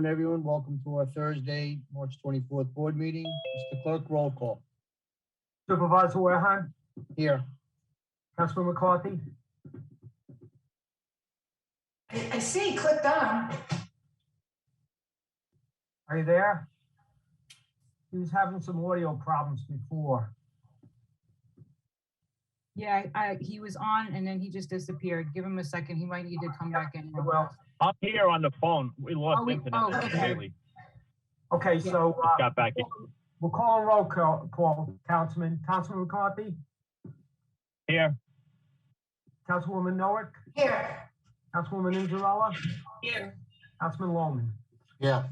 afternoon, everyone. Welcome to our Thursday, March 24th board meeting. Mr. Clerk, roll call. Supervisor Wareheim, Here. Councilman McCarthy, I see, clicked on. are you there? He was having some audio problems before. Yeah, he was on and then he just disappeared. Give him a second. He might need to come back in. Well, I'm here on the phone. We lost Oh, internet okay. completely. okay, so Just got back in. we'll call a roll call. Councilman McCarthy, Here. Councilwoman Noack, Here. Councilwoman Ingerella, Here. Councilman Lohman. Yeah.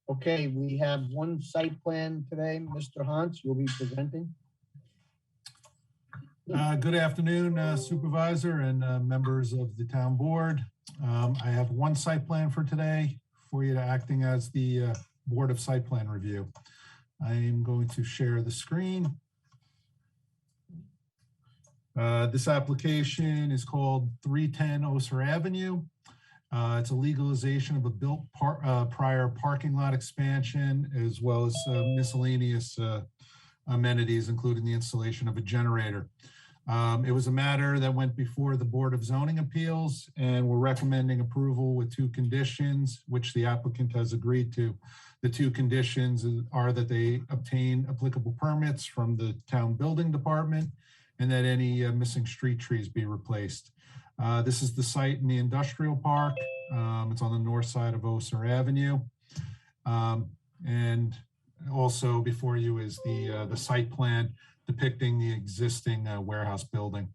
Okay, we have one site plan today. Mr. Hans, you'll be presenting. Good afternoon, Supervisor and members of the town board. I have one site plan for today for you to acting as the Board of Site Plan Review. I am going to share the screen. This application is called 310 Oser Avenue. It's a legalization of a built prior parking lot expansion, as well as miscellaneous amenities, including the installation of a generator. It was a matter that went before the Board of Zoning Appeals, and we're recommending approval with two conditions, which the applicant has agreed to. The two conditions are that they obtain applicable permits from the town building department and that any missing street trees be replaced. This is the site in the industrial park. It's on the north side of Oser Avenue. And also before you is the site plan depicting the existing warehouse building.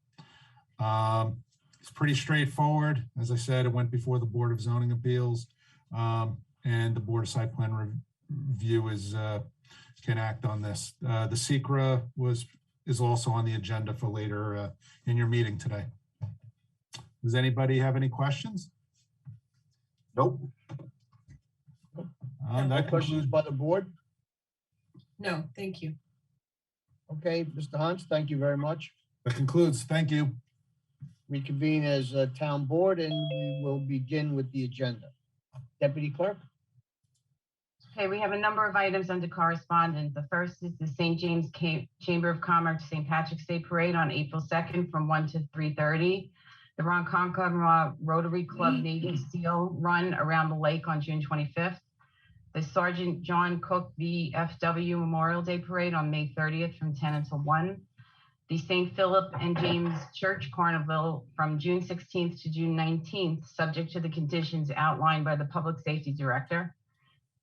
It's pretty straightforward. As I said, it went before the Board of Zoning Appeals, and the Board of Site Plan Review can act on this. The SECRA is also on the agenda for later in your meeting today. Does anybody have any questions? Nope. That No questions concludes. by the board? No, thank you. Okay, Mr. Hans, thank you very much. That concludes. Thank you. Reconvene as a town board, and we will begin with the agenda. Deputy Clerk? Okay, we have a number of items under correspondence. The first is the St. James Chamber of Commerce St. Patrick's Day Parade on April 2nd from 1 to 3:30. The Ronkonkoma Rotary Club Navy SEAL Run around the lake on June 25th. The Sergeant John Cook VFW Memorial Day Parade on May 30th from 10 until 1. The St. Philip and James Church Carnival from June 16th to June 19th, subject to the conditions outlined by the Public Safety Director.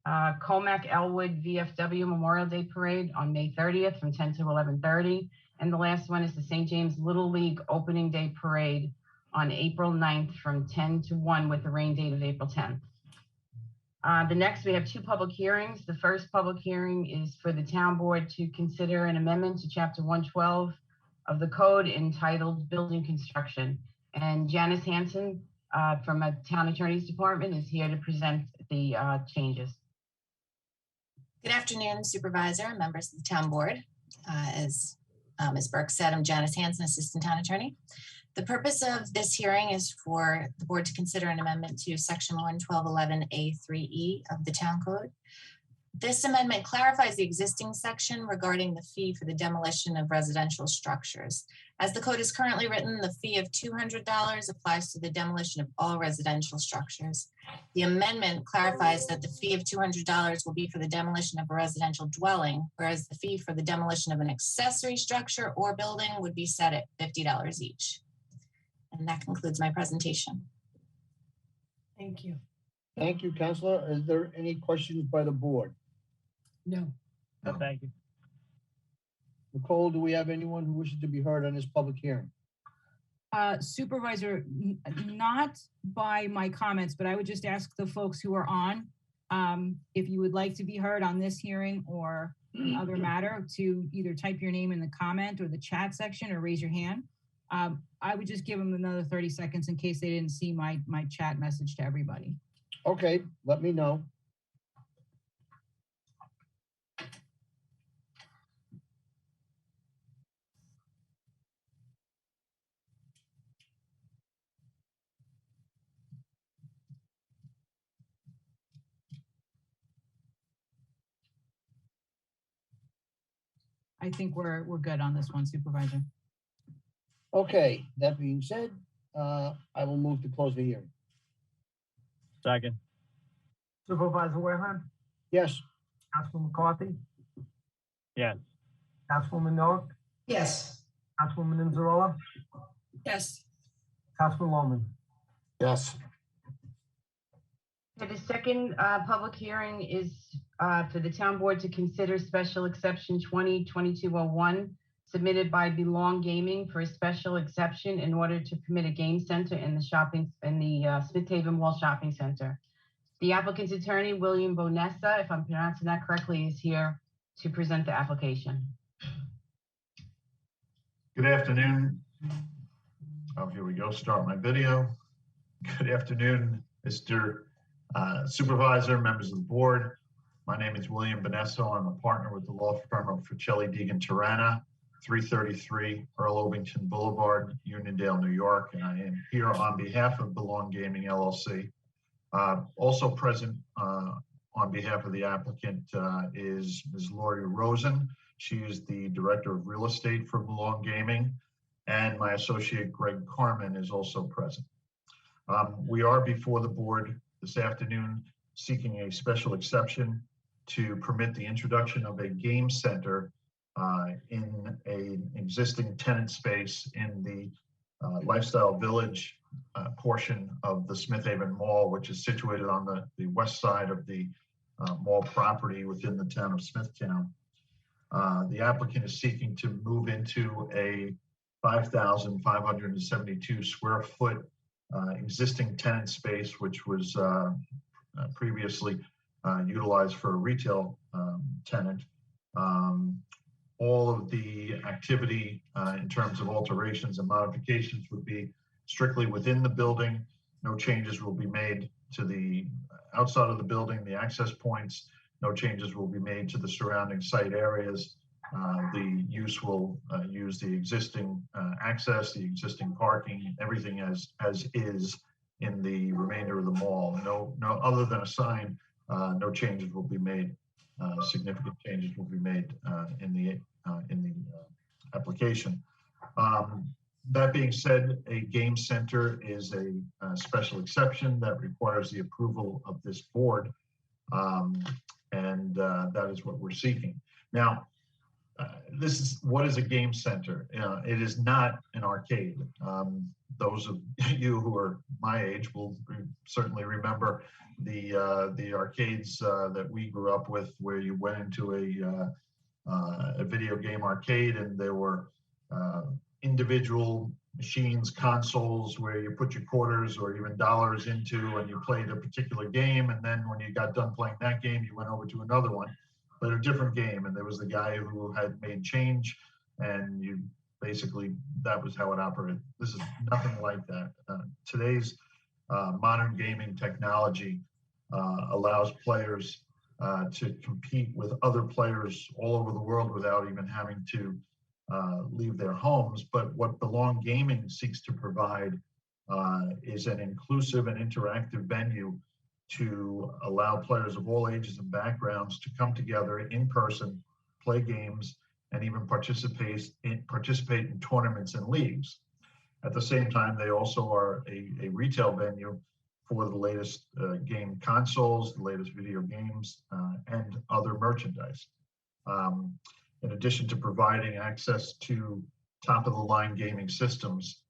Comac Elwood VFW Memorial Day Parade on May 30th from 10 to 11:30. And the last one is the St. James Little League Opening Day Parade on April 9th from 10 to 1 with the rain date of April 10th. The next, we have two public hearings. The first public hearing is for the town board to consider an amendment to chapter 112 of the code entitled Building Construction. And Janice Hanson from a town attorney's department is here to present the changes. Good afternoon, Supervisor and members of the town board. As Ms. Burke said, I'm Janice Hanson, Assistant Town Attorney. The purpose of this hearing is for the board to consider an amendment to section 11211A3E of the town code. This amendment clarifies the existing section regarding the fee for the demolition of residential structures. As the code is currently written, the fee of $200 applies to the demolition of all residential structures. The amendment clarifies that the fee of $200 will be for the demolition of a residential dwelling, whereas the fee for the demolition of an accessory structure or building would be set at $50 each. And that concludes my presentation. Thank you. Thank you, Counselor. Is there any questions by the board? No. No, thank you. Nicole, do we have anyone who wishes to be heard on this public hearing? Supervisor, not by my comments, but I would just ask the folks who are on, if you would like to be heard on this hearing or other matter, to either type your name in the comment or the chat section or raise your hand. I would just give them another 30 seconds in case they didn't see my chat message to everybody. Okay, let me know. I think we're good on this one, Supervisor. Okay, that being said, I will move to close the hearing. Second. Supervisor Warehan, Yes, Councilman McCarthy, Yes. Councilwoman Noak, Yes. Councilwoman Inzerolla, Yes. Councilman Loman. Yes. Okay, the second public hearing is for the town board to consider special exception 202201 submitted by Belong Gaming for a special exception in order to permit a game center in the Smith Haven Mall Shopping Center. The applicant's attorney, William Bonessa, if I'm pronouncing that correctly, is here to present the application. Good afternoon. Oh, here we go. Start my video. Good afternoon, Mr. Supervisor, members of the board. My name is William Bonesso. I'm a partner with the law firm of Ficelli, Deegan, Tirana, 333 Earl Ovington Boulevard, Uniondale, New York. And I am here on behalf of Belong Gaming LLC. Also present on behalf of the applicant is Ms. Lori Rosen. She is the Director of Real Estate for Belong Gaming. And my associate, Greg Carmen, is also present. We are before the board this afternoon seeking a special exception to permit the introduction of a game center in an existing tenant space in the Lifestyle Village portion of the Smith Haven Mall, which is situated on the west side of the mall property within the town of Smithtown. The applicant is seeking to move into a 5,572 square foot existing tenant space, which was previously utilized for a retail tenant. All of the activity in terms of alterations and modifications would be strictly within the building. No changes will be made to the outside of the building, the access points. No changes will be made to the surrounding site areas. The use will use the existing access, the existing parking, everything as is in the remainder of the mall. No, other than a sign, no changes will be made. Significant changes will be made in the application. That being said, a game center is a special exception that requires the approval of this board, and that is what we're seeking. Now, what is a game center? It is not an arcade. Those of you who are my age will certainly remember the arcades that we grew up with, where you went into a video game arcade and there were individual machines, consoles, where you put your quarters or even dollars into and you played a particular game. And then when you got done playing that game, you went over to another one, but a different game. And there was the guy who had made change, and you basically, that was how it operated. This is nothing like that. Today's modern gaming technology allows players to compete with other players all over the world without even having to leave their homes. But what Belong Gaming seeks to provide is an inclusive and interactive venue to allow players of all ages and backgrounds to come together in person, play games, and even participate in tournaments and leagues. At the same time, they also are a retail venue for the latest game consoles, the latest video games, and other merchandise. In addition to providing access to top-of-the-line gaming systems,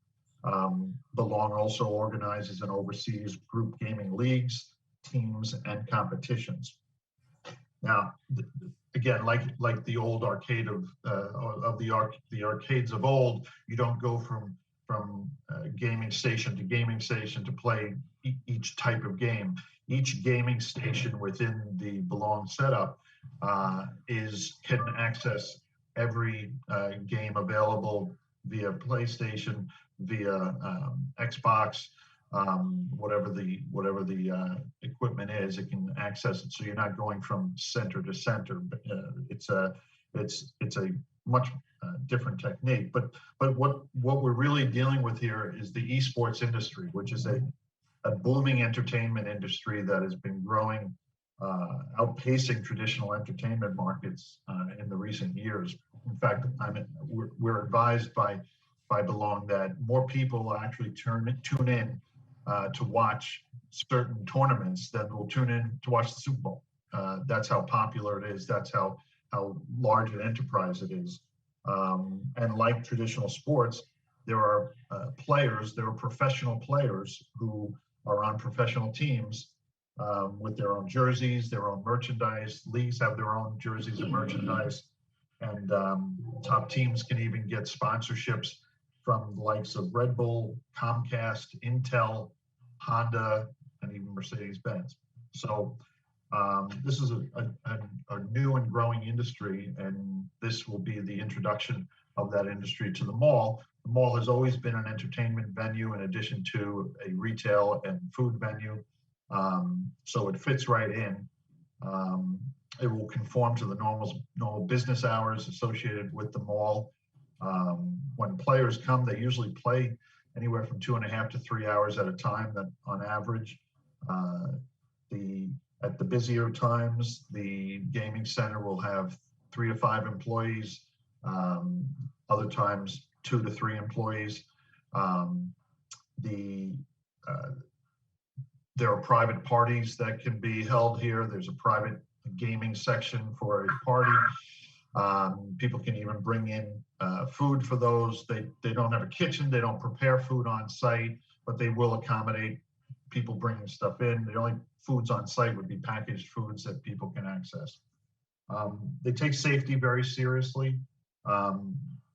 Belong also organizes and oversees group gaming leagues, teams, and competitions. Now, again, like the old arcade of the arcades of old, you don't go from gaming station to gaming station to play each type of game. Each gaming station within the Belong setup can access every game available via PlayStation, via Xbox, whatever the equipment is, it can access it. So you're not going from center to center. But it's a much different technique. But what we're really dealing with here is the esports industry, which is a booming entertainment industry that has been growing outpacing traditional entertainment markets in the recent years. In fact, we're advised by Belong that more people actually tune in to watch certain tournaments than will tune in to watch the Super Bowl. That's how popular it is. That's how large an enterprise it is. And like traditional sports, there are players, there are professional players who are on professional teams with their own jerseys, their own merchandise. Leagues have their own jerseys and merchandise. And top teams can even get sponsorships from the likes of Red Bull, Comcast, Intel, Honda, and even Mercedes-Benz. So this is a new and growing industry, and this will be the introduction of that industry to the mall. The mall has always been an entertainment venue in addition to a retail and food venue. So it fits right in. It will conform to the normal business hours associated with the mall. When players come, they usually play anywhere from 2.5 to 3 hours at a time, that on average. At the busier times, the gaming center will have 3 to 5 employees. Other times, 2 to 3 employees. There are private parties that can be held here. There's a private gaming section for a party. People can even bring in food for those. They don't have a kitchen. They don't prepare food on site, but they will accommodate people bringing stuff in. The only foods on site would be packaged foods that people can access. They take safety very seriously.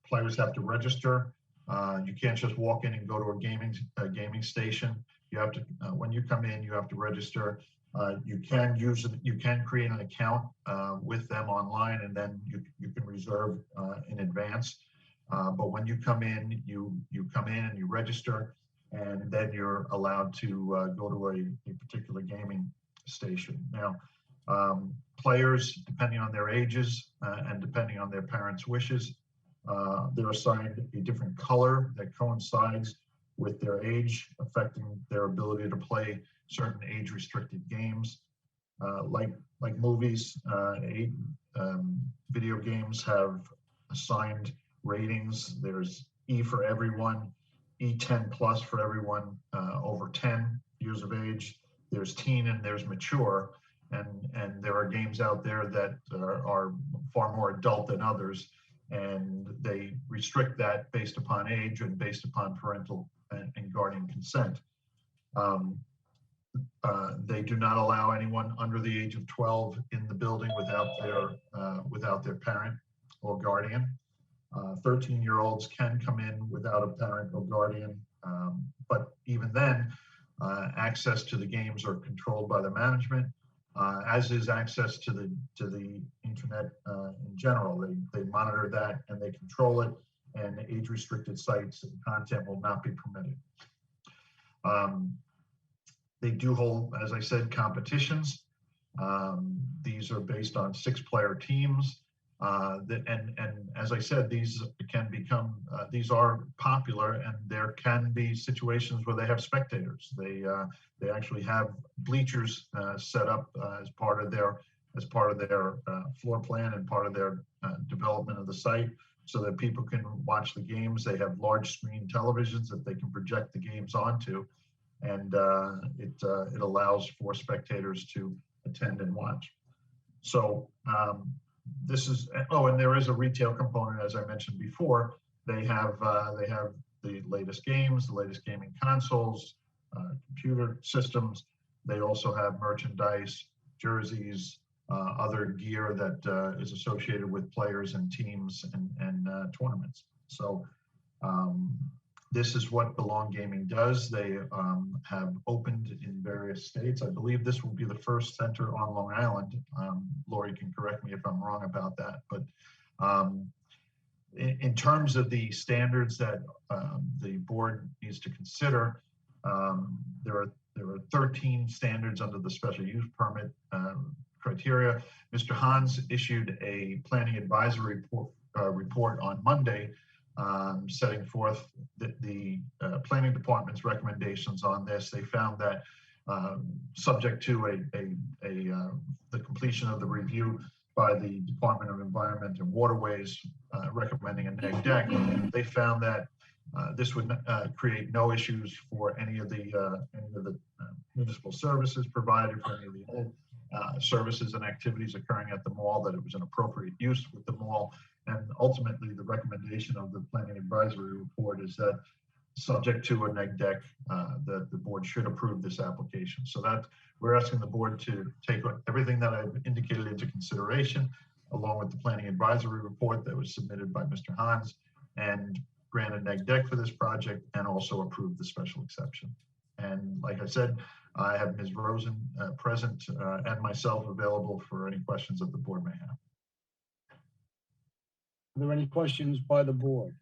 Players have to register. You can't just walk in and go to a gaming station. You have to, when you come in, you have to register. You can create an account with them online, and then you can reserve in advance. But when you come in, you come in and you register, and then you're allowed to go to a particular gaming station. Now, players, depending on their ages and depending on their parents' wishes, they're assigned a different color that coincides with their age, affecting their ability to play certain age-restricted games. Like movies, video games have assigned ratings. There's E for everyone, E10 plus for everyone over 10 years of age. There's teen and there's mature, and there are games out there that are far more adult than others, and they restrict that based upon age and based upon parental and guardian consent. They do not allow anyone under the age of 12 in the building without their parent or guardian. 13-year-olds can come in without a parent or guardian, but even then, access to the games are controlled by the management, as is access to the internet in general. They monitor that and they control it, and age-restricted sites and content will not be permitted. They do hold, as I said, competitions. These are based on 6-player teams. And as I said, these are popular, and there can be situations where they have spectators. They actually have bleachers set up as part of their floor plan and part of their development of the site, so that people can watch the games. They have large screen televisions that they can project the games onto, and it allows for spectators to attend and watch. So this is, and there is a retail component, as I mentioned before. They have the latest games, the latest gaming consoles, computer systems. They also have merchandise, jerseys, other gear that is associated with players and teams and tournaments. So this is what Belong Gaming does. They have opened in various states. I believe this will be the first center on Long Island. Lori can correct me if I'm wrong about that. But in terms of the standards that the board needs to consider, there are 13 standards under the special use permit criteria. Mr. Hans issued a planning advisory report on Monday, setting forth the planning department's recommendations on this. They found that subject to the completion of the review by the Department of Environment and Waterways, recommending a neg deck. They found that this would create no issues for any of the municipal services provided, for any of the services and activities occurring at the mall, that it was an appropriate use with the mall. And ultimately, the recommendation of the Planning Advisory Report is that, subject to a neg deck, that the board should approve this application. So that we're asking the board to take everything that I've indicated into consideration, along with the Planning Advisory Report that was submitted by Mr. Hans, and grant a neg deck for this project, and also approve the special exception. And like I said, I have Ms. Rosen present and myself available for any questions that the board may have. Are there any questions by the board?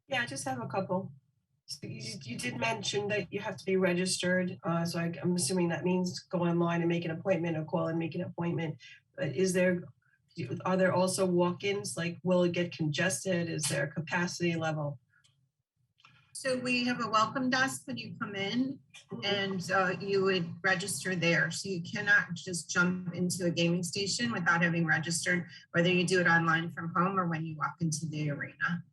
Yeah, I just have a couple. So you did mention that you have to be registered. So I'm assuming that means go online and make an appointment, or call and make an appointment. But are there also walk-ins? Like, will it get congested? Is there a capacity level? So we have a welcome desk when you come in, and you would register there. So you cannot just jump into a gaming station without having registered, whether you do it online from home or when you walk into the arena.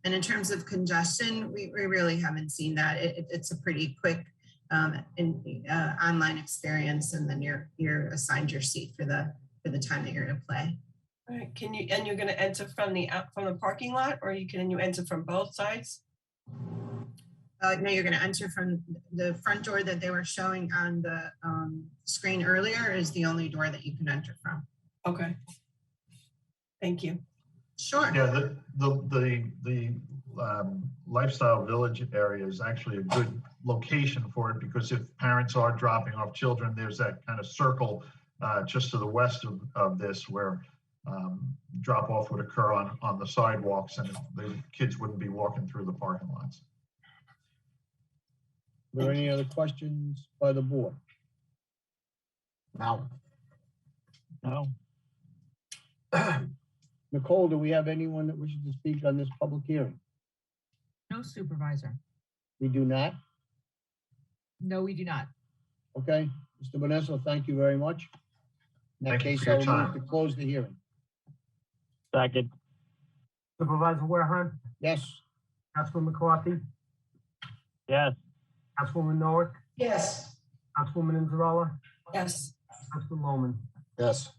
And in terms of congestion, we really haven't seen that. It's a pretty quick online experience, and then you're assigned your seat for the time that you're going to play. All right. You're going to enter from the parking lot, or can you enter from both sides? No, you're going to enter from the front door that they were showing on the screen earlier is the only door that you can enter from. Okay. Thank you. Sure. Yeah, the Lifestyle Village area is actually a good location for it, because if parents are dropping off children, there's that kind of circle just to the west of this where drop off would occur on the sidewalks, and the kids wouldn't be walking through the parking lots. Are there any other questions by the board? No. Nicole, do we have anyone that wishes to speak on this public hearing? No, Supervisor. We do not? No, we do not. Okay, Mr. Vanessa, thank you very much. In that Thank you case, for your I'll move time. to close the hearing. Second. Supervisor Warehan, Yes, Councilman McCarthy, Yes. Councilwoman Noah, Yes. Councilwoman Inzarella, Yes. Councilman Loman. Yes.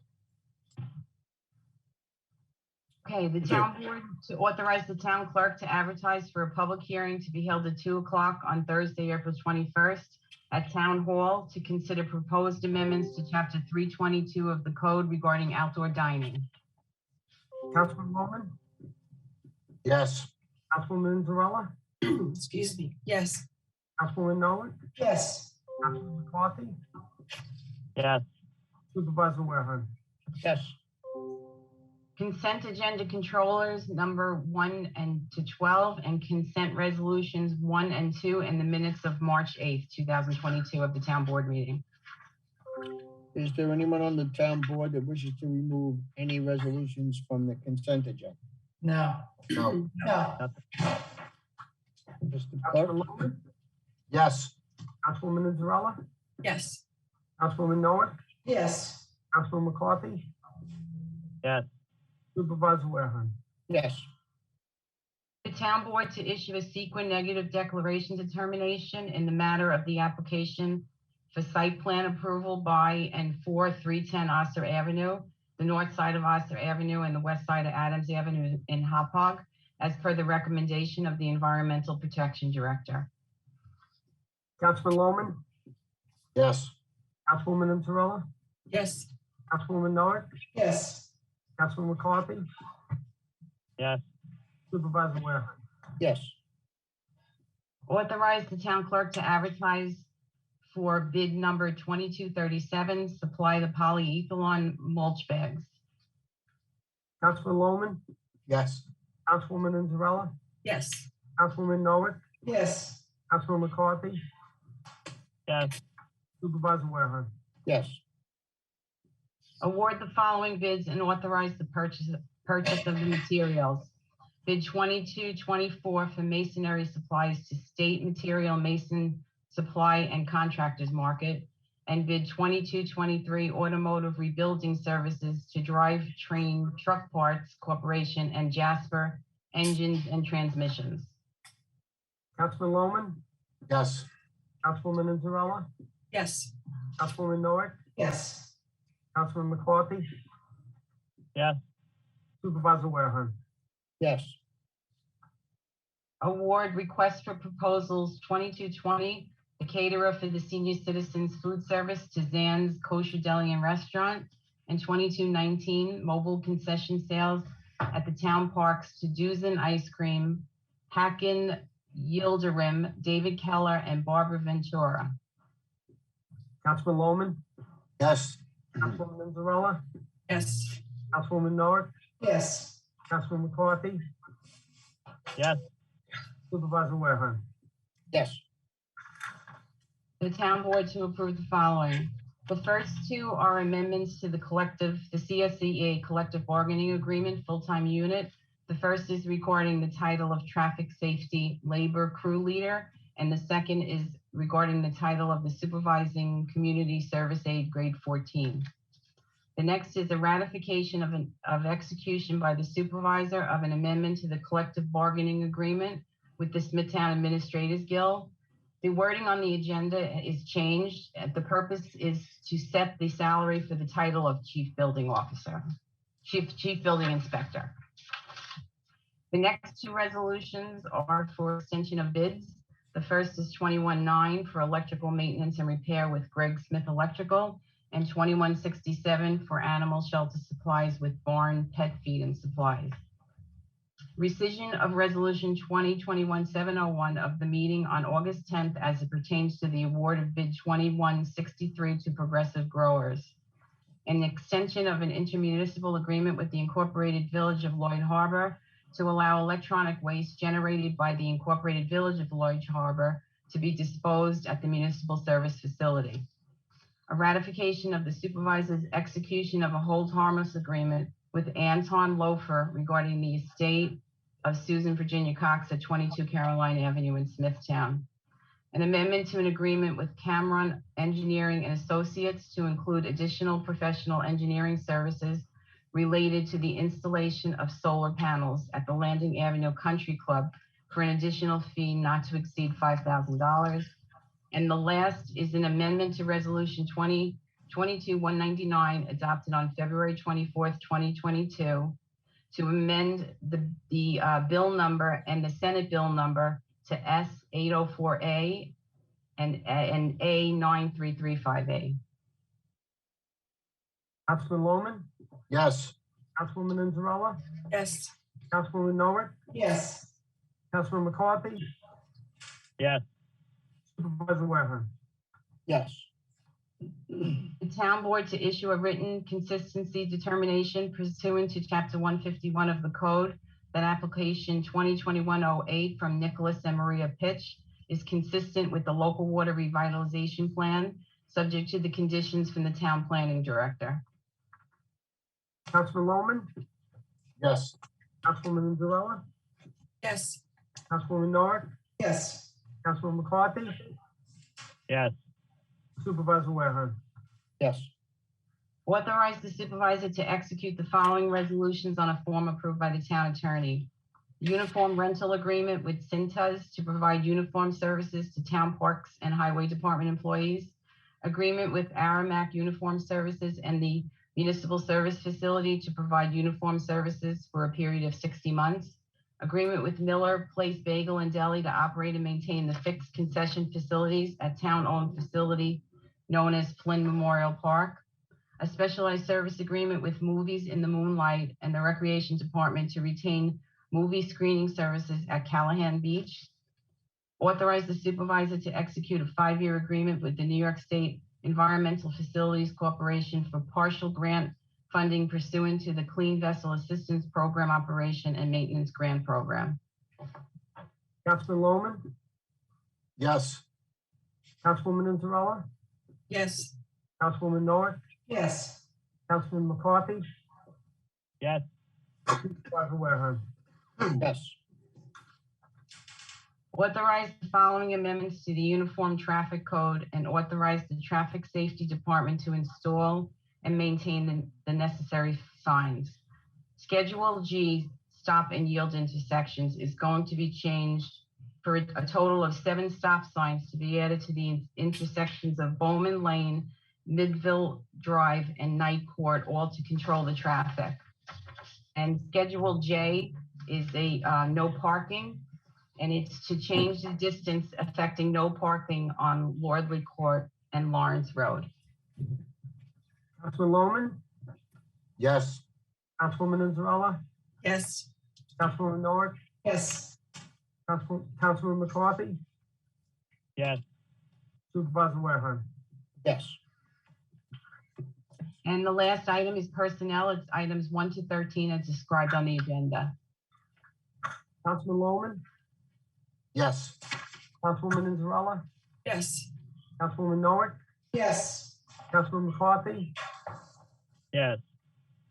Okay, the town board to authorize the town clerk to advertise for a public hearing to be held at 2 o'clock on Thursday, April 21st at Town Hall to consider proposed amendments to Chapter 322 of the Code regarding outdoor dining. Councilman Loman, Yes. Councilwoman Inzarella, Excuse me. Yes. Councilwoman Noah, Yes. Councilman McCarthy, Yes. Supervisor Warehan. yes, Consent agenda controllers number 1 to 12, and consent resolutions 1 and 2 in the minutes of March 8th, 2022 of the town board meeting. is there anyone on the town board that wishes to remove any resolutions from the consent agenda? No. No. No. Mr. Clerk? Councilman Loman, Yes. Councilwoman Inzarella, Yes. Councilwoman Noah, Yes. Councilman McCarthy, Yes. Supervisor Warehan. Yes, The town board to issue a CEQA negative declaration determination in the matter of the application for site plan approval by and for 310 Oster Avenue, the north side of Oster Avenue and the west side of Adams Avenue in Hauppauge, as per the recommendation of the Environmental Protection Director. Councilman Loman, Yes. Councilwoman Inzarella, Yes. Councilwoman Noah, Yes. Councilman McCarthy, Yes. Supervisor Warehan. yes, Authorize the town clerk to advertise for bid number 2237, supply the polyethylene mulch bags. Councilman Loman, Yes. Councilwoman Inzarella, Yes. Councilwoman Noah, Yes. Councilman McCarthy, Yes. Supervisor Warehan. yes, Award the following bids and authorize the purchase of the materials. Bid 2224 for masonry supplies to State Material Mason Supply and Contractors Market, and bid 2223 Automotive Rebuilding Services to Drivetrain Truck Parts Corporation and Jasper Engines and Transmissions. Councilman Loman, Yes. Councilwoman Inzarella, Yes. Councilwoman Norwood, Yes. Councilman McCarthy, yes, Supervisor Wareham. Yes. Award request for proposals 2220, the caterer for the senior citizens food service to Zan's Kosher Deli and Restaurant, and 2219, mobile concession sales at the town parks to Duzen Ice Cream, Hacken Yildirim, David Keller, and Barbara Ventura. Councilman Loman, Yes. Councilwoman Inzarella, Yes. Councilwoman Norwood, Yes. Councilman McCarthy, yes, Supervisor Wareham. Yes. The town board to approve the following. The first two are amendments to the CSEA collective bargaining agreement full-time unit. The first is regarding the title of traffic safety labor crew leader, and the second is regarding the title of the supervising community service aide grade 14. The next is a ratification of execution by the supervisor of an amendment to the collective bargaining agreement with the Smithtown Administrators Guild. The wording on the agenda is changed. The purpose is to set the salary for the title of Chief Building Officer, Chief Building Inspector. The next two resolutions are for extension of bids. The first is 21-9 for electrical maintenance and repair with Greg Smith Electrical, and 2167 for animal shelter supplies with Barn Pet Feed and Supplies. Rescission of Resolution 2021-701 of the meeting on August 10th as it pertains to the award of bid 2163 to Progressive Growers. An extension of an intermunicipal agreement with the Incorporated Village of Lloyd Harbor to allow electronic waste generated by the Incorporated Village of Lloyd Harbor to be disposed at the municipal service facility. A ratification of the supervisor's execution of a hold harmless agreement with Anton Loafer regarding the estate of Susan Virginia Cox at 22 Caroline Avenue in Smithtown. An amendment to an agreement with Cameron Engineering and Associates to include additional professional engineering services related to the installation of solar panels at the Landing Avenue Country Club for an additional fee not to exceed $5,000. And the last is an amendment to Resolution 2022-199 adopted on February 24th, 2022 to amend the bill number and the Senate bill number to S804A and A9335A. Councilman Loman, Yes. Councilwoman Inzarella, Yes. Councilwoman Norwood, Yes. Councilman McCarthy, yes, Supervisor Wareham. Yes. The town board to issue a written consistency determination pursuant to Chapter 151 of the Code that application 2021-08 from Nicholas and Maria Pitch is consistent with the local water revitalization plan, subject to the conditions from the town planning director. Councilman Loman, Yes. Councilwoman Inzarella, Yes. Councilwoman Norwood, Yes. Councilman McCarthy, yes, Supervisor Wareham. Yes. Authorize the supervisor to execute the following resolutions on a form approved by the town attorney. Uniform rental agreement with Cintas to provide uniform services to town parks and highway department employees. Agreement with Aramac Uniform Services and the Municipal Service Facility to provide uniform services for a period of 60 months. Agreement with Miller Place Bagel and Deli to operate and maintain the fixed concession facilities at town-owned facility known as Flynn Memorial Park. A specialized service agreement with Movies in the Moonlight and the Recreation Department to retain movie screening services at Callahan Beach. Authorize the supervisor to execute a 5-year agreement with the New York State Environmental Facilities Corporation for partial grant funding pursuant to the Clean Vessel Assistance Program Operation and Maintenance Grant Program. Councilman Loman, Yes. Councilwoman Inzarella, Yes. Councilwoman Norwood, Yes. Councilman McCarthy, yes, Supervisor Wareham. Yes. Authorize the following amendments to the Uniform Traffic Code and authorize the Traffic Safety Department to install and maintain the necessary signs. Schedule G, stop and yield intersections, is going to be changed for a total of 7 stop signs to be added to the intersections of Bowman Lane, Midville Drive, and Night Court, all to control the traffic. And Schedule J is a no parking, and it's to change the distance affecting no parking on Lordley Court and Lawrence Road. Councilman Lohman, Yes. Councilwoman Anzarella, Yes. Councilwoman Norwood, Yes. Councilman McCarthy, yes, Supervisor Warehan. Yes. And the last item is personnel. It's items 1 to 13 as described on the agenda. Councilman Lohman, Yes. Councilwoman Anzarella, Yes. Councilwoman Norwood, Yes. Councilman McCarthy, yes,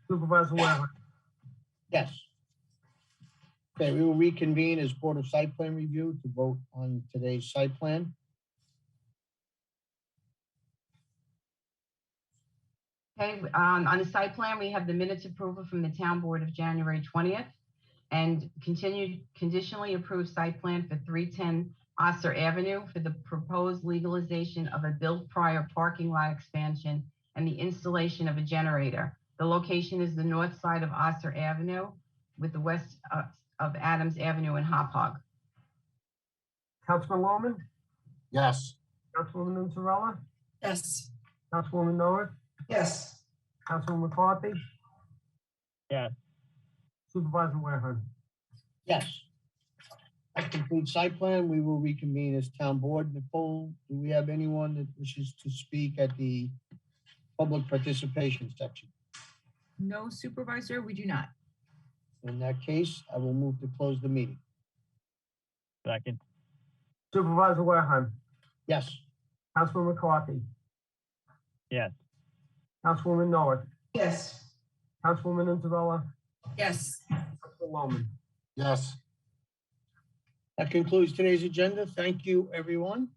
Supervisor Warehan. Yes. Okay, we will reconvene as Board of Site Plan Review to vote on today's site plan. Okay, on the site plan, we have the minutes approval from the town board of January 20th and continued conditionally approved site plan for 310 Oster Avenue for the proposed legalization of a built prior parking lot expansion and the installation of a generator. The location is the north side of Oster Avenue with the west of Adams Avenue and Hop Hog. Councilman Lohman, Yes. Councilwoman Anzarella, Yes. Councilwoman Norwood, Yes. Councilman McCarthy, yes. Supervisor Warehan. Yes. That completes site plan. We will reconvene as town board. Nicole, do we have anyone that wishes to speak at the public participation section? No, Supervisor, we do not. In that case, I will move to close the meeting. Second, Supervisor Warehan, Yes. Councilman McCarthy, yes. Councilwoman Norwood, Yes. Councilwoman Anzarella, Yes. Councilman Lohman. Yes. That concludes today's agenda. Thank you, everyone.